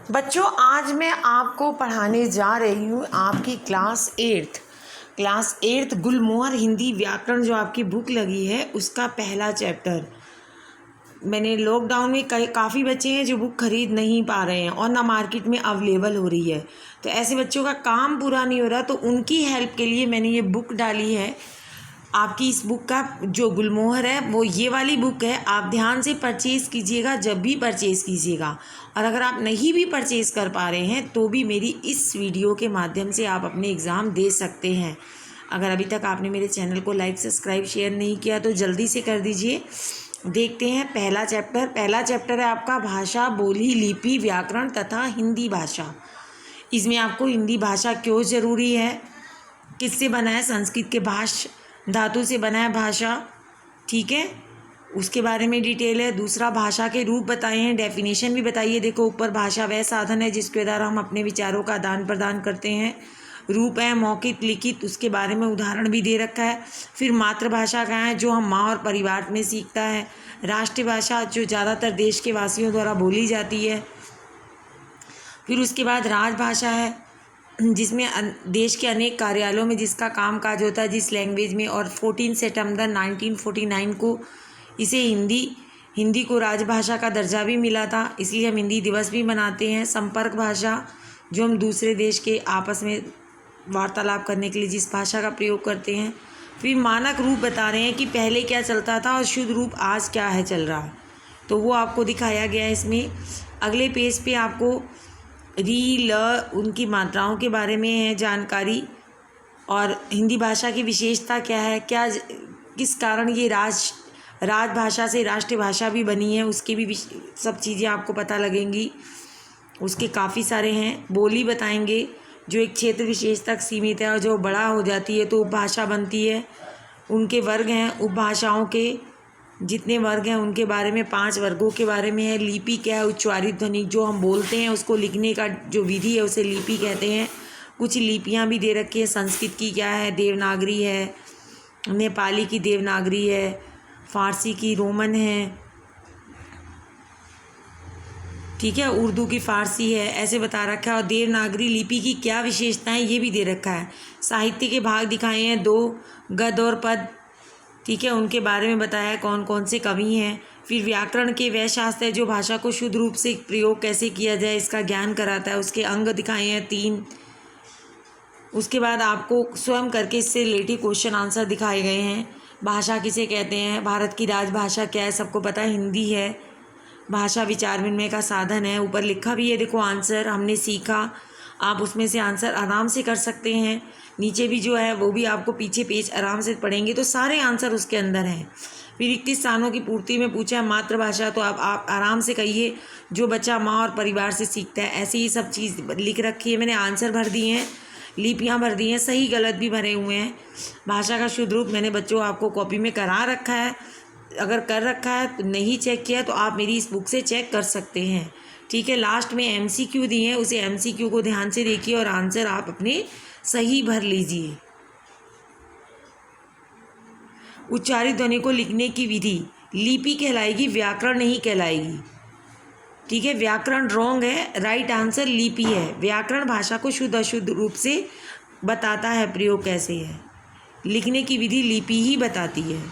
बच्चों, आज मैं आपको पढ़ाने जा रही हूँ आपकी क्लास एट्थ गुलमोहर हिंदी व्याकरण जो आपकी बुक लगी है उसका पहला चैप्टर। मैंने लॉकडाउन में काफ़ी बच्चे हैं जो बुक खरीद नहीं पा रहे हैं और ना मार्केट में अवेलेबल हो रही है, तो ऐसे बच्चों का काम पूरा नहीं हो रहा, तो उनकी हेल्प के लिए मैंने ये बुक डाली है। आपकी इस बुक का जो गुलमोहर है वो ये वाली बुक है। आप ध्यान से परचेज़ कीजिएगा जब भी परचेज़ कीजिएगा, और अगर आप नहीं भी परचेज़ कर पा रहे हैं तो भी मेरी इस वीडियो के माध्यम से आप अपने एग्ज़ाम दे सकते हैं। अगर अभी तक आपने मेरे चैनल को लाइक, सब्सक्राइब, शेयर नहीं किया तो जल्दी से कर दीजिए। देखते हैं पहला चैप्टर है आपका भाषा, बोली, लिपि, व्याकरण तथा हिंदी भाषा। इसमें आपको हिंदी भाषा क्यों ज़रूरी है, किससे बना है, संस्कृत के भाष धातु से बना है भाषा, ठीक है, उसके बारे में डिटेल है। दूसरा, भाषा के रूप बताए हैं, डेफिनेशन भी बताइए। देखो ऊपर, भाषा वह साधन है जिसके द्वारा हम अपने विचारों का आदान प्रदान करते हैं। रूप है मौखिक, लिखित, उसके बारे में उदाहरण भी दे रखा है। फिर मातृभाषा का है जो हम माँ और परिवार में सीखता है। राष्ट्रीय भाषा जो ज़्यादातर देश के वासियों द्वारा बोली जाती है। फिर उसके बाद राजभाषा है जिसमें देश के अनेक कार्यालयों में जिसका काम काज होता है जिस लैंग्वेज में, और 14 सितंबर 1949 को इसे हिंदी को राजभाषा का दर्जा भी मिला था, इसलिए हम हिंदी दिवस भी मनाते हैं। संपर्क भाषा जो हम दूसरे देश के आपस में वार्तालाप करने के लिए जिस भाषा का प्रयोग करते हैं। फिर मानक रूप बता रहे हैं कि पहले क्या चलता था और शुद्ध रूप आज क्या है चल रहा, तो वो आपको दिखाया गया है इसमें। अगले पेज पे आपको री ल उनकी मात्राओं के बारे में है जानकारी, और हिंदी भाषा की विशेषता क्या है, किस कारण ये राजभाषा से राष्ट्रीय भाषा भी बनी है, उसकी भी सब चीज़ें आपको पता लगेंगी। उसके काफ़ी सारे हैं। बोली बताएंगे जो एक क्षेत्र विशेष तक सीमित है और जो बड़ा हो जाती है तो उपभाषा बनती है। उनके वर्ग हैं, उपभाषाओं के जितने वर्ग हैं उनके बारे में 5 वर्गों के बारे में है। लिपि क्या है, उच्चारित ध्वनि जो हम बोलते हैं उसको लिखने का जो विधि है उसे लिपि कहते हैं। कुछ लिपियाँ भी दे रखी है। संस्कृत की क्या है, देवनागरी है, नेपाली की देवनागरी है, फारसी की रोमन है, ठीक है, उर्दू की फ़ारसी है, ऐसे बता रखा है। और देवनागरी लिपि की क्या विशेषताएं ये भी दे रखा है। साहित्य के भाग दिखाए हैं 2, गद्य और पद, ठीक है, उनके बारे में बताया है कौन कौन से कवि हैं। फिर व्याकरण के वह शास्त्र है जो भाषा को शुद्ध रूप से प्रयोग कैसे किया जाए इसका ज्ञान कराता है, उसके अंग दिखाए हैं 3। उसके बाद आपको स्वयं करके इससे रिलेटेड क्वेश्चन आंसर दिखाए गए हैं। भाषा किसे कहते हैं, भारत की राजभाषा क्या है, सबको पता है हिंदी है। भाषा विचार विनिमय का साधन है, ऊपर लिखा भी है, देखो आंसर हमने सीखा, आप उसमें से आंसर आराम से कर सकते हैं। नीचे भी जो है वो भी आपको पीछे पेज आराम से पढ़ेंगे तो सारे आंसर उसके अंदर हैं। फिर 31 स्थानों की पूर्ति में पूछा है मातृभाषा, तो आप आराम से कहिए जो बच्चा माँ और परिवार से सीखता है, ऐसे ही सब चीज़ लिख रखी है। मैंने आंसर भर दिए हैं, लिपियाँ भर दी हैं, सही गलत भी भरे हुए हैं। भाषा का शुद्ध रूप मैंने बच्चों आपको कॉपी में करा रखा है, अगर कर रखा है तो नहीं चेक किया तो आप मेरी इस बुक से चेक कर सकते हैं, ठीक है। लास्ट में MCQ दी है, उसे MCQ को ध्यान से देखिए और आंसर आप अपने सही भर लीजिए। उच्चारित ध्वनि को लिखने की विधि लिपि कहलाएगी, व्याकरण नहीं कहलाएगी, ठीक है। व्याकरण रॉन्ग है, राइट आंसर लिपि है। व्याकरण भाषा को शुद्ध अशुद्ध रूप से बताता है, प्रयोग कैसे है, लिखने की विधि लिपि ही बताती है।